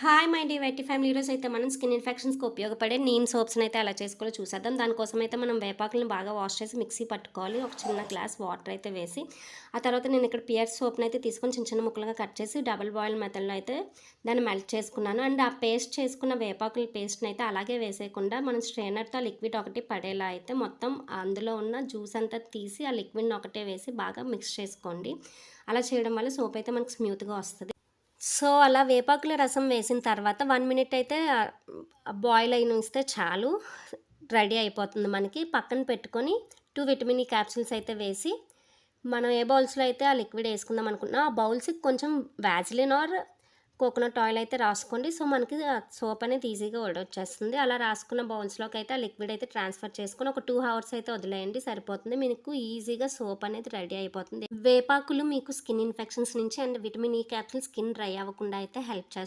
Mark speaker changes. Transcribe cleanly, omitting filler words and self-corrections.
Speaker 1: Hi my డివైటీ family. ఈరోజు అయితే మనం స్కిన్ ఇన్ఫెక్షన్స్కి ఉపయోగపడే నీమ్ సోప్స్ని అయితే ఎలా చేసుకోవాలో చూసేద్దాం. దానికోసం అయితే మనం వేపాకులను బాగా వాష్ చేసి మిక్సీ పట్టుకోవాలి. ఒక చిన్న గ్లాస్ వాటర్ అయితే వేసి, ఆ తర్వాత నేను ఇక్కడ పియర్ సోప్ని అయితే తీసుకొని చిన్న చిన్న ముక్కలుగా కట్ చేసి డబుల్ బాయిల్ మెథడ్లో అయితే దాన్ని మెల్ట్ చేసుకున్నాను. అండ్ ఆ పేస్ట్ చేసుకున్న వేపాకుల పేస్ట్ని అయితే అలాగే వేసేయకుండా మనం స్ట్రైనర్తో లిక్విడ్ ఒకటి పడేలా అయితే మొత్తం అందులో ఉన్న జ్యూస్ అంతా తీసి ఆ లిక్విడ్ని ఒకటే వేసి బాగా మిక్స్ చేసుకోండి. అలా చేయడం వల్ల సోప్ అయితే మనకు స్మూత్గా వస్తుంది. సో, అలా వేపాకుల రసం వేసిన తర్వాత 1 మినిట్ అయితే బాయిల్ అయినిస్తే చాలు. రెడీ అయిపోతుంది మనకి. పక్కన పెట్టుకొని 2 విటమిన్ ఈ క్యాప్సూల్స్ అయితే వేసి, మనం ఏ బౌల్స్‌లో అయితే ఆ లిక్విడ్ ఏసుకుందాం అనుకుంటున్నామో, ఆ బౌల్స్‌కి కొంచెం వాజిలిన్ ఆర్ కోకోనట్ ఆయిల్ అయితే రాసుకోండి. సో, మనకి సోప్ అనేది ఈజీగా వడొచ్చేస్తుంది. అలా రాసుకున్న బౌల్స్‌లోకి అయితే ఆ లిక్విడ్ అయితే ట్రాన్స్‌ఫర్ చేసుకొని ఒక 2 అవర్స్ అయితే వదిలేయండి, సరిపోతుంది. మీకు ఈజీగా సోప్ అనేది రెడీ అయిపోతుంది. వేపాకులు మీకు స్కిన్ ఇన్ఫెక్షన్స్ నుంచి and vitamin E capsule skin dry అవ్వకుండా అయితే హెల్ప్ చేస్తుంది.